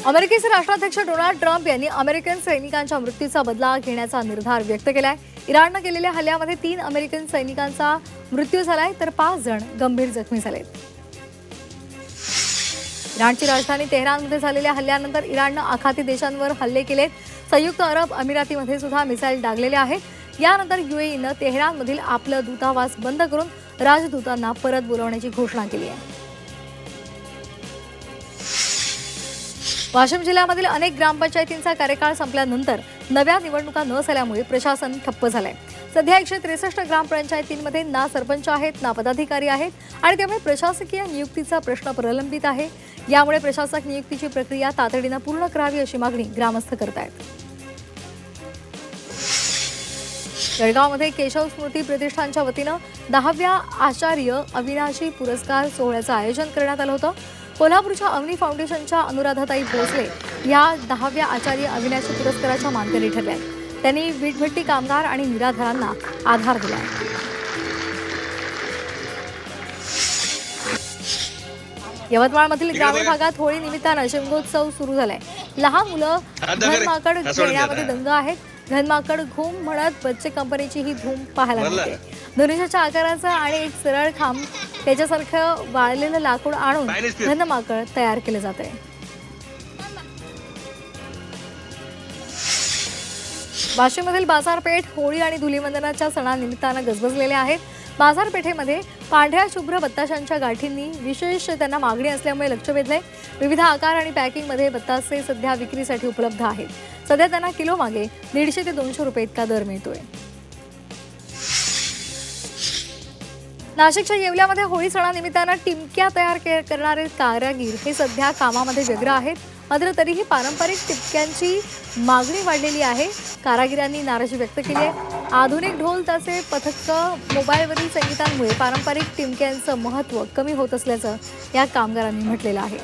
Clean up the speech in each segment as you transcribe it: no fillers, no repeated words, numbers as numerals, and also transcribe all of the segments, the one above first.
अमेरिकेचे राष्ट्राध्यक्ष Donald Trump यांनी अमेरिकन सैनिकांच्या मृत्यूचा बदला घेण्याचा निर्धार व्यक्त केलाय। इराणनं केलेल्या हल्ल्यामध्ये 3 अमेरिकन सैनिकांचा मृत्यू झालाय तर 5 जण गंभीर जखमी झालेत। इराणची राजधानी तेहरानमध्ये झालेल्या हल्ल्यानंतर इराणनं आखाती देशांवर हल्ले केलेत। संयुक्त अरब अमिरातीमध्ये सुद्धा मिसाईल डागलेले आहेत। यानंतर यूएईनं तेहरानमधील आपलं दूतावास बंद करून राजदूतांना परत बोलावण्याची घोषणा केली आहे। वाशिम जिल्ह्यामधील अनेक ग्रामपंचायतींचा कार्यकाळ संपल्यानंतर नव्या निवडणुका न झाल्यामुळे प्रशासन ठप्प झालंय। सध्या 163 ग्रामपंचायतींमध्ये ना सरपंच आहेत ना पदाधिकारी आहेत आणि त्यामुळे प्रशासकीय नियुक्तीचा प्रश्न प्रलंबित आहे। यामुळे प्रशासक नियुक्तीची प्रक्रिया तातडीनं पूर्ण करावी अशी मागणी ग्रामस्थ करतायत। जळगावमध्ये केशव स्मृती प्रतिष्ठानच्या वतीनं 10व्या आचार्य अविनाशी पुरस्कार सोहळ्याचं आयोजन करण्यात आलं होतं। कोल्हापूरच्या अवनी फाउंडेशनच्या अनुराधाताई भोसले या 10व्या आचार्य अविनाशी पुरस्काराच्या मानकरी ठरल्या। त्यांनी वीटभट्टी कामगार आणि निराधारांना आधार दिला। यवतमाळमधील ग्रामीण भागात होळी निमित्तानं शिमगोत्सव सुरू झालाय। लहान मुलं घनमाकड खेळण्यामध्ये दंग आहेत। घनमाकड घूम म्हणत बच्चे कंपनीची ही धूम पाहायला मिळते। धनुष्याच्या आकाराचं आणि एक सरळ खांब त्याच्यासारखं वाळलेलं लाकूड आणून घनमाकड तयार केले जाते। वाशिममधील बाजारपेठ होळी आणि धुलीवंदनाच्या सणानिमित्तानं गजबजलेले आहेत। बाजारपेठेमध्ये पांढऱ्या शुभ्र बत्ताशांच्या गाठींनी विशेष त्यांना मागणी असल्यामुळे लक्ष वेधले। विविध आकार आणि पॅकिंगमध्ये बत्तासे सध्या विक्रीसाठी उपलब्ध आहेत। सध्या त्यांना किलो मागे 150 ते 200 रुपये इतका दर मिळतोय। नाशिकच्या येवल्यामध्ये होळी सणानिमित्तानं टिमक्या तयार करणारे कारागीर हे सध्या कामामध्ये व्यग्र आहेत। मात्र तरीही पारंपरिक टिमक्यांची मागणी वाढलेली आहे। कारागिरांनी नाराजी व्यक्त केली आहे। आधुनिक ढोल तसे पथक मोबाईलवरील संगीतांमुळे पारंपरिक टिमक्यांचं महत्त्व कमी होत असल्याचं या कामगारांनी म्हटलेलं आहे।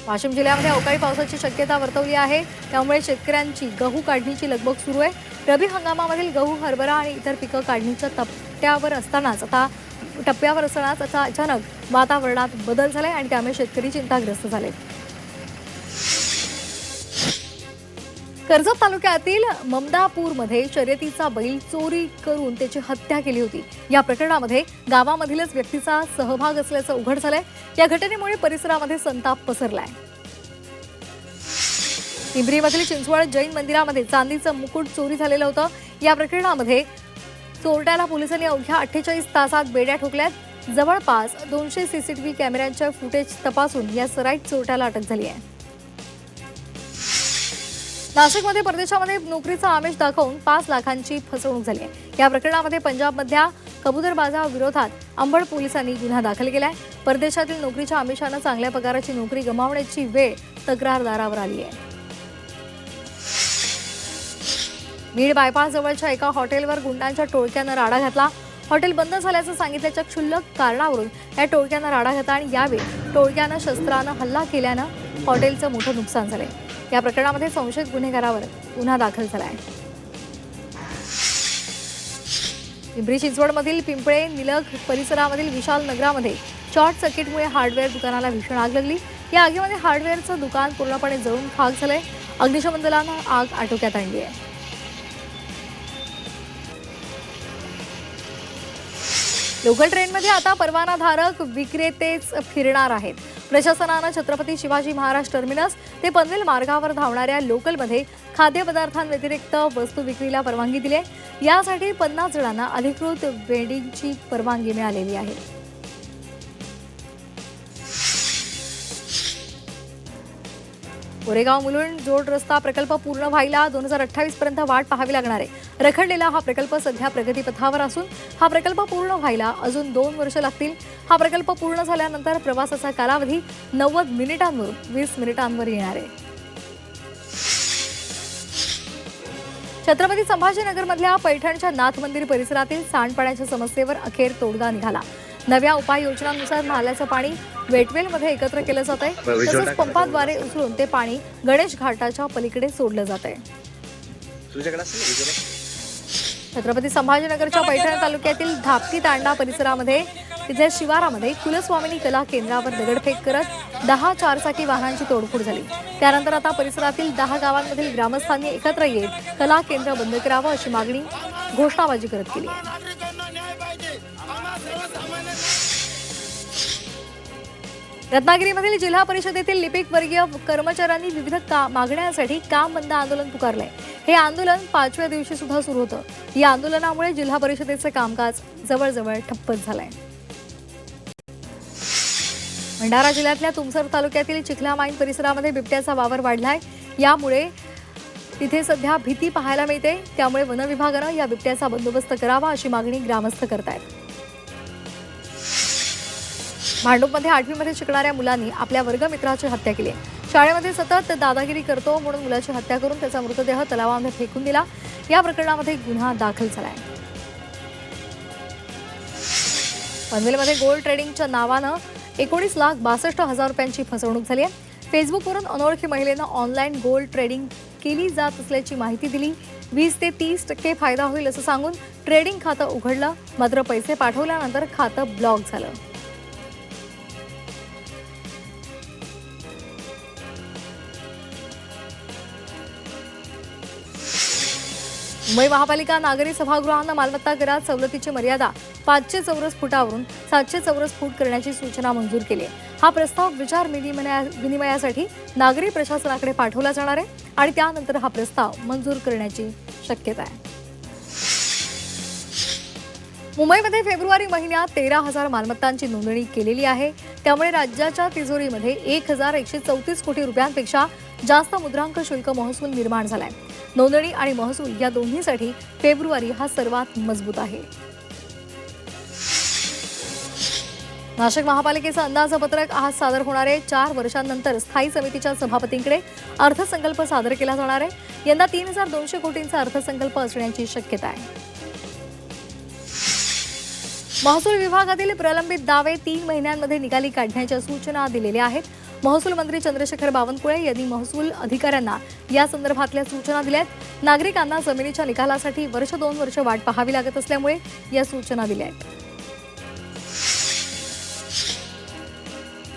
वाशिम जिल्ह्यामध्ये अवकाळी पावसाची शक्यता वर्तवली आहे। त्यामुळे शेतकऱ्यांची गहू काढणीची लगबग सुरू आहे। रबी हंगामामधील गहू, हरभरा आणि इतर पिकं काढणीच्या टप्प्यावर असतानाच आता अचानक वातावरणात बदल झालाय आणि त्यामुळे शेतकरी चिंताग्रस्त झाले। कर्जत तालुक्यातील ममदापूरमध्ये शर्यतीचा बैल चोरी करून त्याची हत्या केली होती। या प्रकरणामध्ये गावामधीलच व्यक्तीचा सहभाग असल्याचं उघड झालंय। या घटनेमुळे परिसरामध्ये संताप पसरलाय। पिंपरीमधील चिंचवड जैन मंदिरामध्ये चांदीचं मुकुट चोरी झालेलं होतं। या प्रकरणामध्ये चोरट्याला पोलिसांनी अवघ्या 48 तासात बेड्या ठोकल्यात। जवळपास 200 सीसीटीव्ही कॅमेऱ्यांच्या फुटेज तपासून या सराईत चोरट्याला अटक झाली आहे। नाशिकमध्ये परदेशामध्ये नोकरीचा आमिष दाखवून 5 लाखांची फसवणूक झाली आहे। या प्रकरणामध्ये पंजाबमधल्या कबूतरबाजा विरोधात अंबड पोलिसांनी गुन्हा दाखल केलाय। परदेशातील नोकरीच्या आमिषानं चांगल्या पगाराची नोकरी गमावण्याची वेळ तक्रारदारावर आली आहे। बीड बायपास जवळच्या एका हॉटेलवर गुंडांच्या टोळक्यानं राडा घातला। हॉटेल बंद झाल्याचं सांगितल्याच्या क्षुल्लक कारणावरून या टोळक्यानं राडा घातला आणि यावेळी टोळक्यानं शस्त्रानं हल्ला केल्यानं हॉटेलचं मोठं नुकसान झालंय। या प्रकरणामध्ये संशयित गुन्हेगारावर गुन्हा दाखल झालाय। पिंपरी चिंचवडमधील पिंपळे निलग परिसरामधील विशाल नगरामध्ये शॉर्ट सर्किटमुळे हार्डवेअर दुकानाला भीषण आग लागली। या आगीमध्ये हार्डवेअरचं दुकान पूर्णपणे जळून खाक झालंय। अग्निशमन दलानं आग आटोक्यात आणली आहे। लोकल ट्रेनमध्ये आता परवानाधारक विक्रेतेच फिरणार आहेत। प्रशासनानं छत्रपती शिवाजी महाराज टर्मिनस ते पनवेल मार्गावर धावणाऱ्या लोकलमध्ये खाद्यपदार्थांव्यतिरिक्त वस्तू विक्रीला परवानगी दिली आहे। यासाठी 50 जणांना अधिकृत वेंडिंगची परवानगी मिळालेली आहे। कोरेगाव मुलुंड जोड रस्ता प्रकल्प पूर्ण व्हायला 2028 पर्यंत वाट पाहावी लागणार आहे। रखडलेला हा प्रकल्प सध्या प्रगतीपथावर असून हा प्रकल्प पूर्ण व्हायला अजून 2 वर्ष लागतील। हा प्रकल्प पूर्ण झाल्यानंतर प्रवासाचा कालावधी 90 मिनिटांवरून 20 मिनिटांवर येणार आहे। छत्रपती संभाजीनगरमधल्या पैठणच्या नाथ मंदिर परिसरातील सांडपाण्याच्या समस्येवर अखेर तोडगा निघाला। नव्या उपाययोजनांनुसार नाल्याचं पाणी वेटवेलमध्ये एकत्र केलं जात आहे। तसंच पंपाद्वारे उचलून ते पाणी गणेश घाटाच्या पलीकडे सोडलं जात आहे। छत्रपती संभाजीनगरच्या पैठण तालुक्यातील धापती तांडा परिसरामध्ये इथल्या शिवारामध्ये कुलस्वामिनी कला केंद्रावर दगडफेक करत 10 चारचाकी वाहनांची तोडफोड झाली। त्यानंतर आता परिसरातील 10 गावांमधील ग्रामस्थांनी एकत्र येत कला केंद्र बंद करावं अशी मागणी घोषणाबाजी करत केली आहे। रत्नागिरीमधील जिल्हा परिषदेतील लिपिक वर्गीय कर्मचाऱ्यांनी विविध मागण्यांसाठी काम बंद आंदोलन पुकारलंय। हे आंदोलन 5व्या दिवशी सुद्धा सुरू होतं। या आंदोलनामुळे जिल्हा परिषदेचे कामकाज जवळजवळ ठप्पच झालंय। भंडारा जिल्ह्यातल्या तुमसर तालुक्यातील चिखलामाईन परिसरामध्ये बिबट्याचा वावर वाढलाय। यामुळे तिथे सध्या भीती पाहायला मिळते। त्यामुळे वन विभागानं या बिबट्याचा बंदोबस्त करावा अशी मागणी ग्रामस्थ करतायत। भांडूपमध्ये 8वी मध्ये शिकणाऱ्या मुलांनी आपल्या वर्गमित्राची हत्या केली आहे। शाळेमध्ये सतत दादागिरी करतो म्हणून मुलाची हत्या करून त्याचा मृतदेह तलावामध्ये फेकून दिला। या प्रकरणामध्ये गुन्हा दाखल झालाय। पनवेलमध्ये गोल्ड ट्रेडिंगच्या नावानं 19,62,000 रुपयांची फसवणूक झाली आहे। फेसबुकवरून अनोळखी महिलेनं ऑनलाईन गोल्ड ट्रेडिंग केली जात असल्याची माहिती दिली। 20 ते 30% फायदा होईल असं सांगून ट्रेडिंग खातं उघडलं, मात्र पैसे पाठवल्यानंतर खातं ब्लॉक झालं। मुंबई महापालिका नागरी सभागृहांना मालमत्ता करात सवलतीची मर्यादा 500 चौरस फुटावरून 700 चौरस फूट करण्याची सूचना मंजूर केली आहे। हा प्रस्ताव विचार विनिमयासाठी नागरी प्रशासनाकडे पाठवला जाणार आहे आणि त्यानंतर हा प्रस्ताव मंजूर करण्याची शक्यता आहे। मुंबईमध्ये फेब्रुवारी महिन्यात 13,000 मालमत्तांची नोंदणी केलेली आहे। त्यामुळे राज्याच्या तिजोरीमध्ये 1,134 कोटी रुपयांपेक्षा जास्त मुद्रांक शुल्क महसूल निर्माण झालाय। नोंदणी आणि महसूल या दोन्हीसाठी फेब्रुवारी हा सर्वात मजबूत आहे। नाशिक महापालिकेचं अंदाजपत्रक आज सादर होणार आहे। 4 वर्षांनंतर स्थायी समितीच्या सभापतींकडे अर्थसंकल्प सादर केला जाणार आहे। यंदा 3,200 कोटींचा अर्थसंकल्प असण्याची शक्यता आहे। महसूल विभागातील प्रलंबित दावे 3 महिन्यांमध्ये निकाली काढण्याच्या सूचना दिलेल्या आहेत। महसूल मंत्री चंद्रशेखर बावनकुळे यांनी महसूल अधिकाऱ्यांना या संदर्भातल्या सूचना दिल्यात। नागरिकांना जमिनीच्या निकालासाठी 1-2 वर्ष वाट पाहावी लागत असल्यामुळे या सूचना दिल्या आहेत।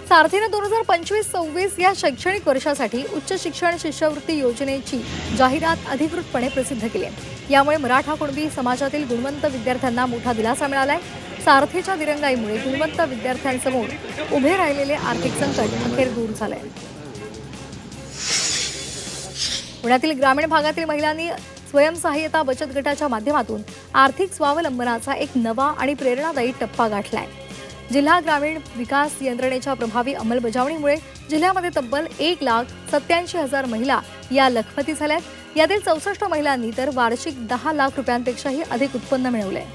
सारथीने 2025-26 या शैक्षणिक वर्षासाठी उच्च शिक्षण शिष्यवृत्ती योजनेची जाहिरात अधिकृतपणे प्रसिद्ध केली आहे। यामुळे मराठा कुणबी समाजातील गुणवंत विद्यार्थ्यांना मोठा दिलासा मिळालाय। सारथीच्या दिरंगाईमुळे गुणवंत विद्यार्थ्यांसमोर उभे राहिलेले आर्थिक संकट अखेर दूर झालंय। पुण्यातील ग्रामीण भागातील महिलांनी स्वयंसहाय्यता बचत गटाच्या माध्यमातून आर्थिक स्वावलंबनाचा एक नवा आणि प्रेरणादायी टप्पा गाठलाय। जिल्हा ग्रामीण विकास यंत्रणेच्या प्रभावी अंमलबजावणीमुळे जिल्ह्यामध्ये तब्बल 1,87,000 महिला या लखपती झाल्यात। यातील 64 महिलांनी तर वार्षिक 10 लाख रुपयांपेक्षाही अधिक उत्पन्न मिळवलंय।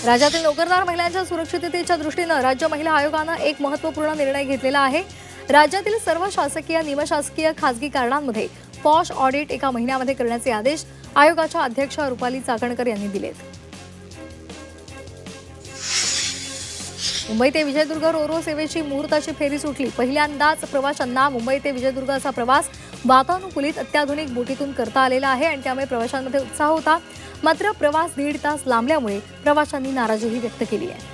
राज्यातील नोकरदार महिलांच्या सुरक्षिततेच्या दृष्टीनं राज्य महिला आयोगानं एक महत्त्वपूर्ण निर्णय घेतलेला आहे। राज्यातील सर्व शासकीय, निमशासकीय, खासगी कारणांमध्ये पॉश ऑडिट एका महिन्यामध्ये करण्याचे आदेश आयोगाच्या अध्यक्ष रुपाली चाकणकर यांनी दिलेत। मुंबई ते विजयदुर्ग रोरो सेवेची मुहूर्ताची फेरी सुटली। पहिल्यांदाच प्रवाशांना मुंबई ते विजयदुर्ग असा प्रवास वातानुकूलित अत्याधुनिक बोटीतून करता आलेला आहे आणि त्यामुळे प्रवाशांमध्ये उत्साह होता। मात्र प्रवास 1.5 तास लांबल्यामुळे प्रवाशांनी नाराजीही व्यक्त केली आहे।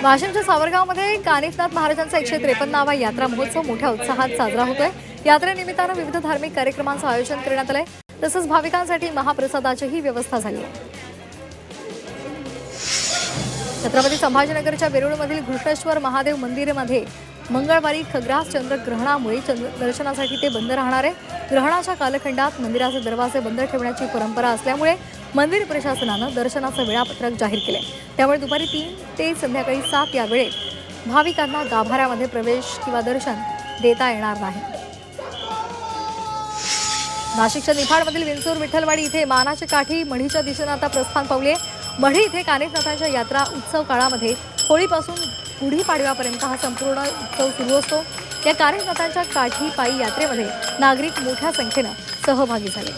वाशिमच्या सावरगावमध्ये कानिफनाथ महाराजांचा 153वा यात्रा महोत्सव मोठ्या उत्साहात साजरा होतोय। यात्रेनिमित्तानं विविध धार्मिक कार्यक्रमांचं आयोजन करण्यात आलंय। तसंच भाविकांसाठी महाप्रसादाचीही व्यवस्था झाली आहे। छत्रपती संभाजीनगरच्या वेरूळमधील घृष्णेश्वर महादेव मंदिरामध्ये मंगळवारी खग्रास चंद्रग्रहणामुळे दर्शनासाठी ते बंद राहणार आहे। ग्रहणाच्या कालखंडात मंदिराचे दरवाजे बंद ठेवण्याची परंपरा असल्यामुळे मंदिर प्रशासनानं दर्शनाचं वेळापत्रक जाहीर केलंय। त्यामुळे दुपारी 3 ते संध्याकाळी 7 या वेळेत भाविकांना गाभाऱ्यामध्ये प्रवेश किंवा दर्शन देता येणार नाही। नाशिकच्या निफाडमधील विंचूर विठ्ठलवाडी इथे मानाची काठी मढीच्या दिशेनं आता प्रस्थान पावले। मढी इथे कानिफनाथांच्या यात्रा उत्सव काळामध्ये होळीपासून गुढीपाडव्यापर्यंत हा संपूर्ण उत्सव सुरू असतो। या कानिफनाथांच्या काठी पायी यात्रेमध्ये नागरिक मोठ्या संख्येनं सहभागी झाले।